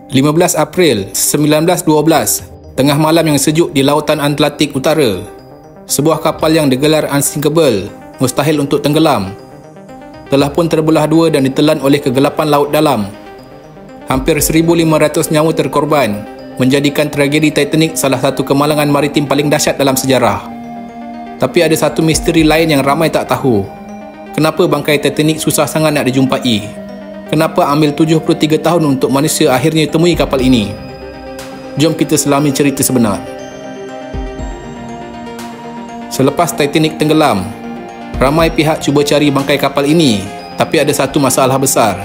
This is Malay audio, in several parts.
15 April 1912, tengah malam yang sejuk di lautan Atlantik Utara, sebuah kapal yang digelar Unsinkable, mustahil untuk tenggelam, telah pun terbelah dua dan ditelan oleh kegelapan laut dalam. Hampir 1,500 nyawa terkorban, menjadikan tragedi Titanic salah satu kemalangan maritim paling dahsyat dalam sejarah. Tapi ada satu misteri lain yang ramai tak tahu. Kenapa bangkai Titanic susah sangat nak dijumpai? Kenapa ambil 73 tahun untuk manusia akhirnya temui kapal ini? Jom kita selami cerita sebenar. Selepas Titanic tenggelam, ramai pihak cuba cari bangkai kapal ini, tapi ada satu masalah besar.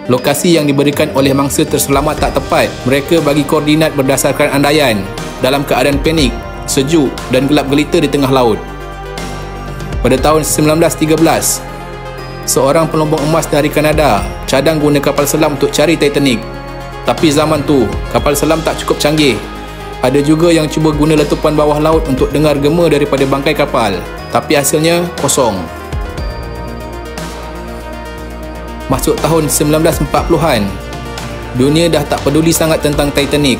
Lokasi yang diberikan oleh mangsa terselamat tak tepat. Mereka bagi koordinat berdasarkan andaian dalam keadaan panik, sejuk dan gelap gelita di tengah laut. Pada tahun 1913, seorang pelombong emas dari Kanada cadang guna kapal selam untuk cari Titanic. Tapi zaman tu, kapal selam tak cukup canggih. Ada juga yang cuba guna letupan bawah laut untuk dengar gema daripada bangkai kapal, tapi hasilnya kosong. Masuk tahun 1940-an, dunia dah tak peduli sangat tentang Titanic.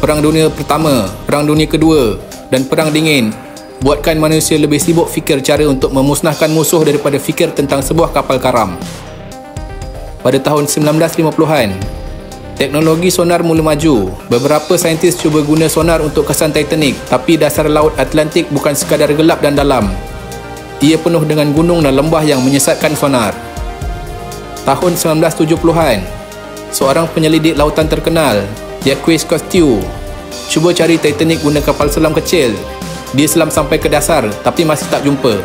Perang Dunia Pertama, Perang Dunia Kedua dan Perang Dingin buatkan manusia lebih sibuk fikir cara untuk memusnahkan musuh daripada fikir tentang sebuah kapal karam. Pada tahun 1950-an, teknologi sonar mula maju. Beberapa saintis cuba guna sonar untuk kesan Titanic, tapi dasar laut Atlantik bukan sekadar gelap dan dalam. Ia penuh dengan gunung dan lembah yang menyesatkan sonar. Tahun 1970-an, seorang penyelidik lautan terkenal, Jacques Cousteau, cuba cari Titanic guna kapal selam kecil. Dia selam sampai ke dasar tapi masih tak jumpa.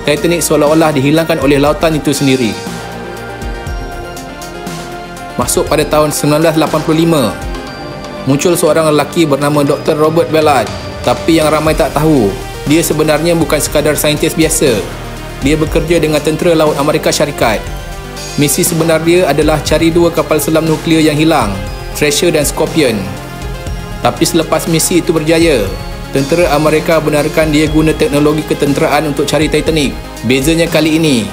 Titanic seolah-olah dihilangkan oleh lautan itu sendiri. Masuk pada tahun 1985, muncul seorang lelaki bernama Dr. Robert Ballard. Tapi yang ramai tak tahu, dia sebenarnya bukan sekadar saintis biasa. Dia bekerja dengan tentera laut Amerika Syarikat. Misi sebenar dia adalah cari dua kapal selam nuklear yang hilang, Treasure dan Scorpion. Tapi selepas misi itu berjaya, tentera Amerika benarkan dia guna teknologi ketenteraan untuk cari Titanic. Bezanya kali ini,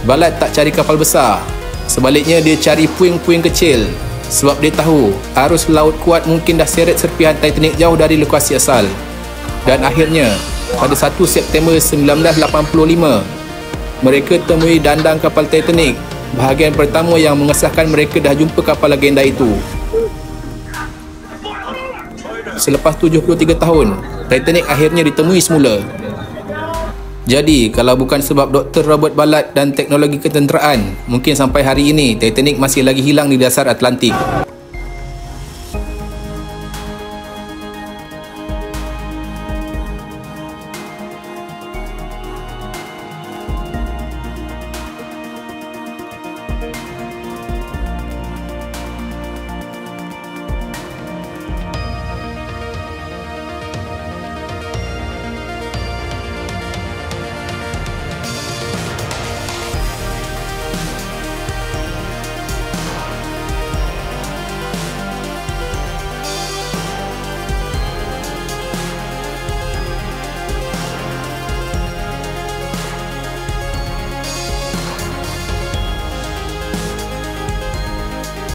Ballard tak cari kapal besar. Sebaliknya dia cari puing-puing kecil, sebab dia tahu arus laut kuat mungkin dah seret serpihan Titanic jauh dari lokasi asal. Dan akhirnya, pada 1 September 1985, mereka temui dandang kapal Titanic, bahagian pertama yang mengesahkan mereka dah jumpa kapal legenda itu. Selepas 73 tahun, Titanic akhirnya ditemui semula. Jadi, kalau bukan sebab Dr. Robert Ballard dan teknologi ketenteraan, mungkin sampai hari ini Titanic masih lagi hilang di dasar Atlantik.